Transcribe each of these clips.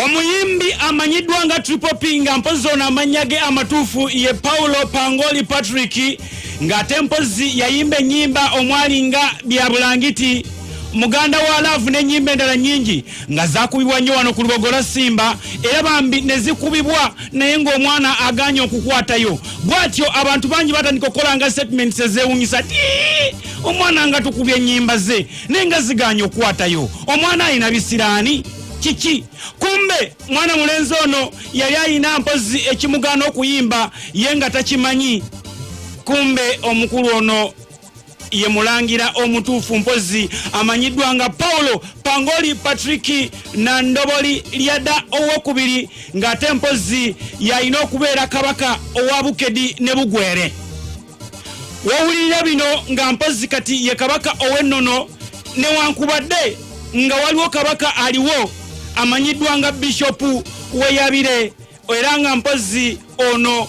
Omuyimbi amanyiddwa nga Triple P nga mpozi ono amanya ge amatuufu ye Paulo Pangoli Patrick ng'ate mpozi yayimba ennyimba omwali nga Byabulangiti muganda wa Love n'ennyimba endala nnyingi nga zaakubibwa nnyo wano ku Lubogola Simba era bambi ne zikubibwa naye ng'omwana aganye okukwatayo bw'atyo abantu bangi batandika okukola nga statements ezeewunyisa ti omwana nga tukubye ennyimba ze naye nga ziganye okukwatayo omwana alina bisiraani kiki kumbe mwana mulenzi ono yali alina mpozi ekimugana okuyimba ye nga takimanyi kumbe omukulu ono ye mulangira omutuufu mpozi amanyiddwa nga Paulo Pangoli Patrick na ndoboli lyada owokubiri ng'ate mpozi yalina okubeera kabaka owa Bukedi ne Bugwere. Wawulira bino nga mpozi kati ye kabaka ow'ennono newankubadde nga waliwo kabaka aliwo amanyiddwa nga Bishopu Weyabire era nga mpozi ono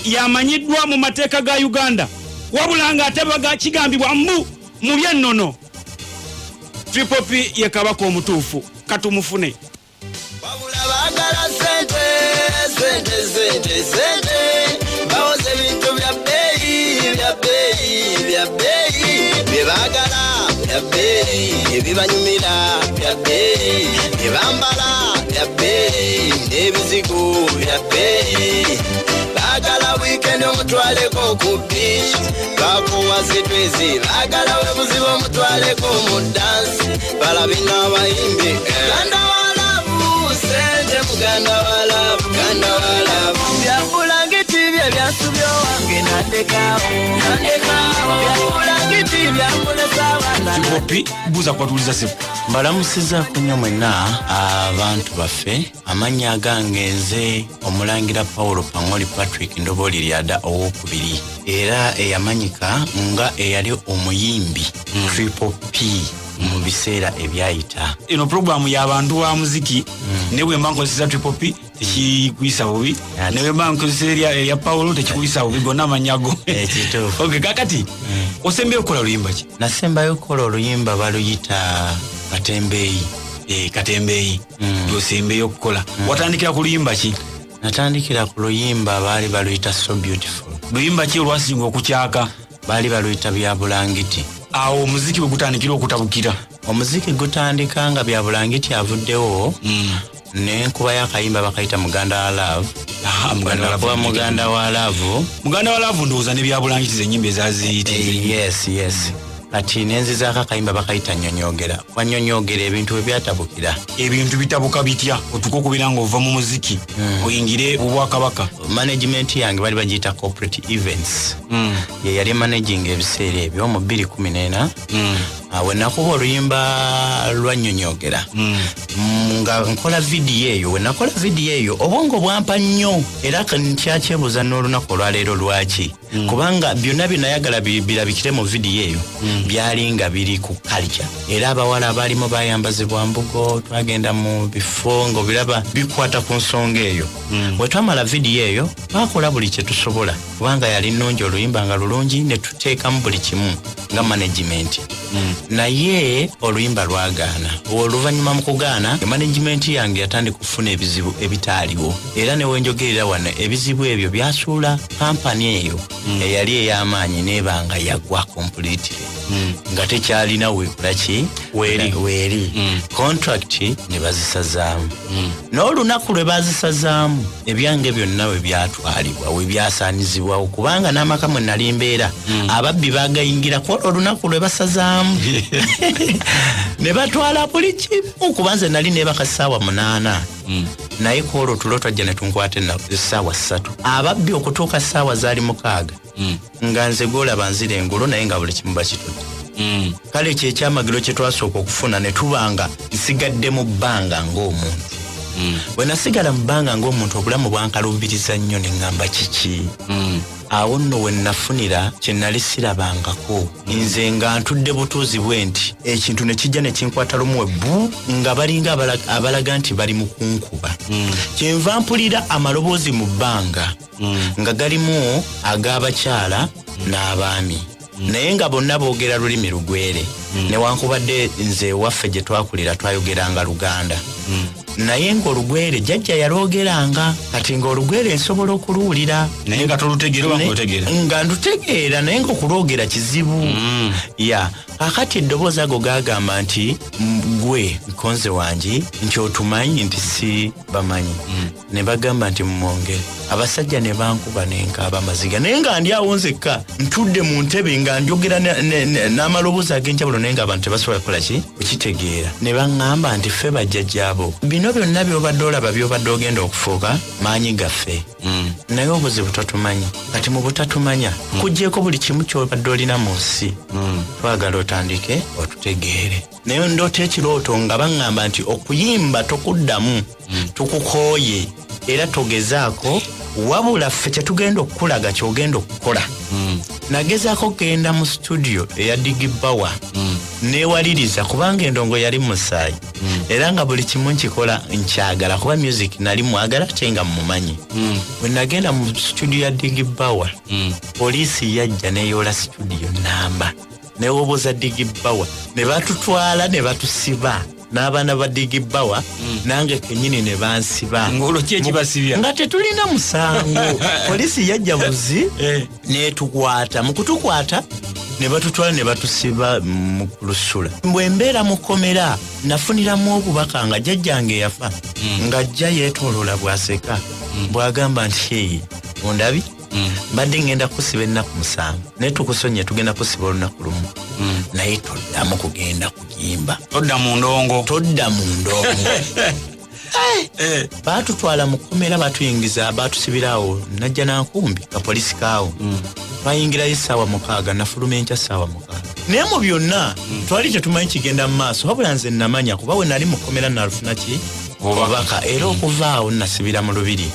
yamanyiddwa mu mateeka ga Uganda wabula nga ate baga kigambibwa mu byennono. Triple P ye kabaka omutuufu katumufune. Wabula bagala sente bawoze bintu bya beeyi bye bagala bya beeyi ebibanyumira bya beeyi bye bambala bya beeyi n'ebizigo bya beeyi bagala weekend omutwaleko ku beach bakuwa zitwezi bagala we buzibu omutwaleko mu dance balabina abayimbi Uganda wa Love sente muganda wa Love Byabulangiti bye byasubyo wange nandekawo Byabulangiti byamulesa wana Triple P buza kwatuliza simu mbalamusiza kunnyo mwenna abantu baffe amanya agange nze omulangira Paulo Pangoli Patrick ndoboli lyada owokubiri era eyamanyika nga eyali omuyimbi Triple P mu biseera ebyayita. Ino programu y'abantu ba muziki ne bwe mba nkozesa Triple P tekikuyisa bubi ne bwe mba nkozesa ya Paulo tekikuyisa bubi gonna amanyago ekituufu. Okay kakati osembeyo okukola oluyimba ki? Nasembayo okukola oluyimba baluyita Katembeeyi. Katembeeyi yosembeyo okukola watandikira ku luyimba ki? Natandikira ku luyimba baali baluyita So Beautiful. Luyimba ki olwasinga okukyaka? Baali baluyita Byabulangiti. Awo omuziki bwe gutandikira okutabukira? Omuziki gutandika nga Byabulangiti avuddewo n'enkuba y'akayimba bakayita Muganda wa Love. Muganda wa Love ndowooza ne Byabulangiti z'ennyimba ezaziyita. Yes. Kati nenziza akakayimba bakayita Nnyonyoogera. Wanyonyoogera ebintu bwe byatabukira. Ebintu bitabuka bitya otuko kubira ng'ova mu muziki oyingire obwakabaka? Management yange bali bagiyita corporate events. Ye yali managing ebiseera ebyo mu 2014. We nakuba oluyimba lwa Nnyonyoogera nga nkola vidiyo eyo. We nakola vidiyo eyo obwongo bwampa nnyo era nkyachebuza n'olunaku olwaleero lwaki kubanga byonna binayagala birabikire mu vidiyo eyo byali nga biri ku culture era abawala abaalimu bayambazibwa mbugo twagenda mu bifo ngo biraba bikwata ku nsonga eyo. Bwe twamala vidiyo eyo twakola buli kye tusobola kubanga yali nnungi oluyimba nga lulungi ne tuteekamu buli kimu nga management. Naye oluyimba lwagaana. Oluvannyuma mu kugaana management yange yatandika kufuna ebizibu ebitaaliwo era ne wenjogerera wano ebizibu ebyo byasuula kampani eyo eyali ey'amaanyi n'ebanga yagwa completely nga tekyalina weeri contract ne bazisazaamu n'olunaku lwe bazisazaamu ebyange byonna we byatwalibwa we byasaanizibwawo kubanga n'amaka mwe nali mbeera ababbi bagayingira ku olunaku lwe basazaamu ne batwala buli kimu kuba nze nali neebaka ssaawa 8 naye ku olwo tulo twajja ne tunkwata essaawa 3 ababbi okutuuka ssaawa zaali 6 nga nze gwolaba nzira engulu naye nga buli kimu bakitudde. Kale kyekyamagiro kye twasooka okufuna ne tubanga nsigadde mu bbanga ng'omuntu. Bwe nasigala mu bbanga ng'omuntu obulamu bwankalubiriza nnyo ne ŋŋamba kiki. Awo nno we nafunira kye nali sirabangako nze nga ntudde butuuzi bwe nti ekintu ne kijja ne kinkwata lumu ebbu nga balinga abalaga nti bali mu kunkuba. Kyenva mpulira amaloboozi mu bbanga nga galimu ag'abakyala n'abaami naye nga bonna boogera lulimi lugwere. newankubadde nze waffe gye twakulira twayogeranga Luganda naye ng'olugwere jjajja yalwogeranga kati ng'olugwere nsobola okuluwulira naye nga tolutegeera nga ndutegeera naye ng'okulwogera kizibu ya kakati eddoboozi ago gagamba nti gwe nkonze wange nti otumanyi nti si bamanyi ne bagamba nti mumwongere abasajja ne bankuba nenkaaba amaziga naye nga ndi awo nzekka ntudde mu ntebe nga njogera n'amaloboozi ag'enjawulo naye nga abantu tebasobola kukola ki okitegeera ne baŋŋamba nti ffe bajjajjaabo bino byonna by'obadde olaba by'obadde ogenda okufuuka maanyi gaffe naye obuzibu totumanyi kati mu butatumanya kuggyeko buli kimu ky'obadde olina mu nsi twagala otandike otutegeere naye ndoota ekirooto nga baŋŋamba nti okuyimba tokuddamu tukukooye era togezaako wabula ffe kyetugenda okukulaga kyogenda okukola nagezaako genda mu studio eya Digibawa newaliriza kubanga endongo yali musaayi era nga buli kimu nkikola nkyagala kuba music nali mwagala kyenga mumanyi bwe nagenda mu studio ya Digibawa poliisi yajja neyola studio namba newoboza Digibawa ne batutwala ne batusiba n'abaana ba Digibawa nange kenyini ne bansiba ngolo kyekibasibya nga tetulina musango poliisi yajja buzi netukwata mu kutukwata ne batutwala ne batusiba mu lusula mbwe mbeera mu komera nafuniramu obubaka nga jjajjange yafa nga ajja yeetooloola bwaseka bwagamba nti hei ondabi mbadde ngenda kusiba ennaku 7 naye tukusonye tugenda kusiba olunaku lumu naye toddamu kugenda kuyimba todda mu ndongo baatutwala mu kkomera batuyingiza batusibirawo najja nankumbi kapolisi kaawo twayingirayo essaawa 6 nafuluma enkya ssaawa 6 naye mu byonna twali tetumanyi kigenda mu maaso wabula nze namanya kuba we nali mu kkomera nalufuna ki obubaka era okuvaawo nasibira mu lubiri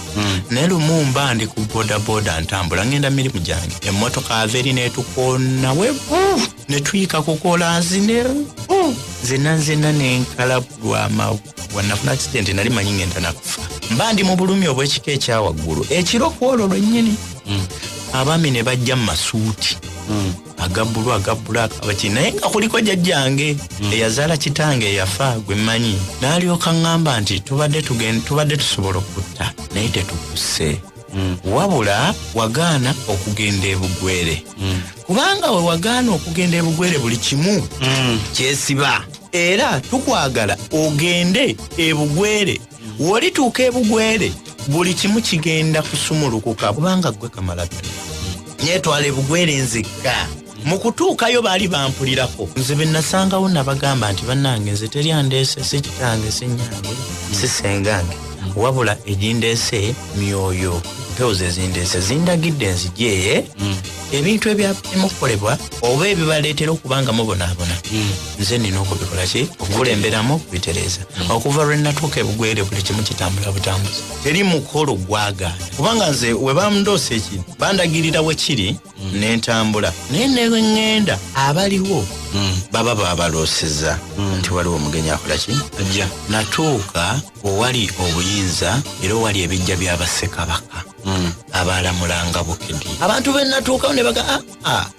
naye lumu mba ndi ku bodaboda ntambula ngenda mirimu gyange emmotoka ava eri netukoona wevu netuyika kukolanzi nzenna nenkalabulwama wanafuna accident nali manyi ngenda nakufa mba ndi mu bulumi obw'ekika ekyawaggulu ekiro kwolwo lwennyini abaami ne bajja mu masuuti agabbulu akabaki naye nga kuliko jjajjange eyazaala kitange eyafa gwe mmanyi n'alyoka ŋŋamba nti tubadde tusobola okutta naye tetukuse wabula wagaana okugenda ebugwere kubanga we wagaana okugenda ebugwere buli kimu kyesiba era tukwagala ogende ebugwere wolituuka ebugwere buli kimu kigenda kusumulukuka kubanga gwe Kamalabyonna nyetwala ebugwere nzekka mu kutuukayo baali bampulirako nze be nasangawo nabagamba nti bannange nze teryandeese si kitange si nnyange si sengange wabula egindeese myoyo mpewo ze zindeese zindagidde nzijye ebintu ebyamukolebwa oba ebibaleetera okubanga mubonaabona nze nina okubikola ki okukulemberamu okubitereeza okuva lwe natuuka ebugwere buli kimu kitambula butambuzi teri mukolo gwagaana kubanga nze we bamundoosa ekintu bandagirira we kiri nentambula naye neŋŋenda abaliwo baba babalooseza nti waliwo omugenyi akola ki ajja natuuka owali obuyinza era owali ebijja by'abassekabaka abalamulanga Bukedi abantu benatuukawo ne baga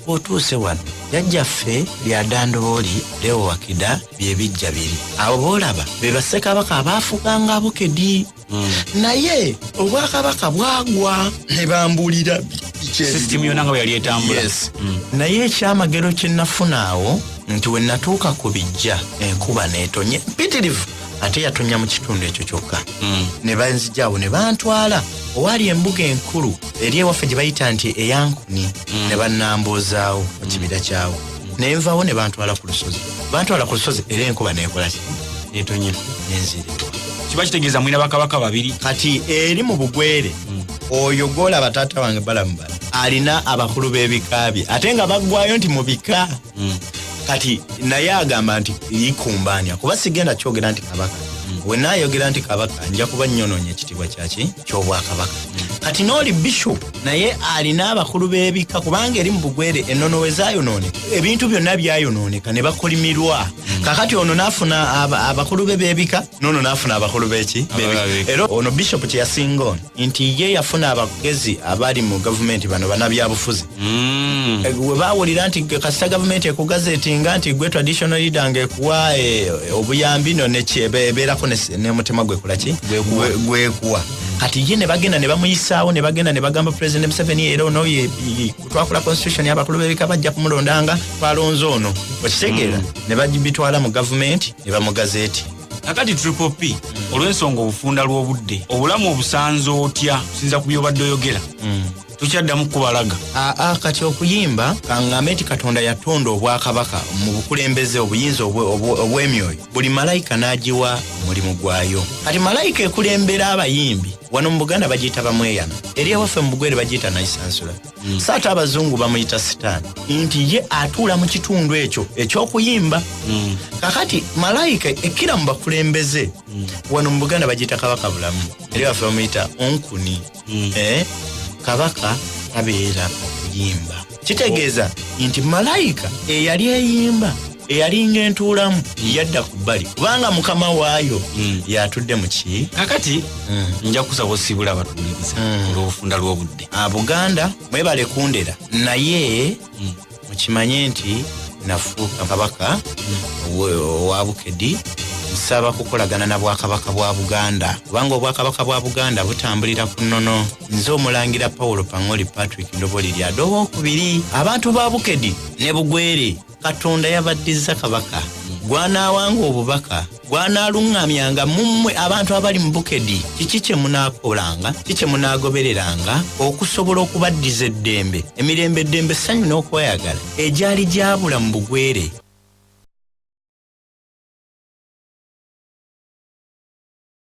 otuuse wano jjajjaffe lya Dandooli Leo Wakida byebijja biri abo boolaba be bassekabaka abaafuganga Bukedi naye obwakabaka bwagwa ne bambulira system yonna nga bwe yali etambula naye ekyamagero kye nafunaawo nti we natuuka ku bijja enkuba neetonye mpitirivu ate yatonya mu kitundu ekyo kyokka ne banzijaawo ne bantwala owali embuga enkulu eri ewaffe gye bayita nti eyankuni ne bannamboozaawo mu kibira kyawo ne nvaawo ne bantwala ku lusozi era enkuba neekola etonye nenziribwa kiba kitegeeza mwina bakabaka babiri kati eri mu bugwere oyo gwolaba taata wange balamubala alina abakulu b'ebika bye ate nga baggwayo nti mu bika kati naye agamba nti yikumbaanya kuba sigenda kyogera nti kabaka wenayogera nti kabaka nja kuba nnyonoonya ekitiibwa kyaki ky'obwakabaka kati n'oli bishop naye alina abakulu b'ebika kubanga eri mu bugwere ennono we zaayonooneka ebintu byonna byayonooneka ne bakolimirwa kakati ono n'afuna abakulu be b'ebika n'ono n'afuna abakulu b'eki era ono bishop kyeyasinga ono nti ye yafuna abagezi abali mu gavumenti bano banabyabufuzi we baawulira nti kasita gavumenti ekugazetinga nti gwe traditional leader ng'ekuwa obuyambi no nebeerako n'omutima gwekolaki gwekuwa kati ye ne bagenda ne bamuyisaawo ne bagenda ne bagamba President Museveni era ono twakola constitution y'abakulu b'ebika bajja kumulondanga twalonze ono okitegeera ne bagibitwala mu gavumenti ne bamugazeeti akati Triple P olw'ensonga obufunda lw'obudde obulamu obusanze otya sinza ku byobadde oyogera tukyaddamu kubalaga kati okuyimba kaŋŋambe nti Katonda yatonda obwakabaka mu bukulembeze obuyinza obw'emyoyo buli malayika n'agiwa omulimu gwayo kati malayika ekulembera abayimbi wano mu Buganda bagiyita bamweyana eri ewaffe mu bugwere bagiyita nayisansula saata abazungu bamuyita sitaani nti ye atuula mu kitundu ekyo eky'okuyimba kakati malayika ekkira mu bakulembeze wano mu Buganda bagiyita kabaka bulamu eri ewaffe bamuyita onkuni kabaka abeera okuyimba kitegeeza nti malayika eyali eyimba eyalinga entuulamu yadda ku bbali kubanga mukama waayo yatudde mu ki kakati nja kusaba osibula abatuuliriza olw'obufunda lw'obudde Buganda mwebale kundera naye mukimanye nti nafuuka kabaka wa Bukedi nsaba kukolagana na bwakabaka bwa Buganda kubanga obwakabaka bwa Buganda butambulira ku nnono nze omulangira Paulo Pangoli Patrick Ndoboli lyadde owookubiri abantu ba Bukedi ne Bugwere Katonda yabaddiza kabaka gwanaawanga obubaka gwanaalungamyanga mummwe abantu abali mu Bukedi kiki kye munaakolanga kiki kye munaagobereranga okusobola okubaddiza eddembe emirembe eddembe essanyu n'okweyagala egyali gyabula mu Bugwere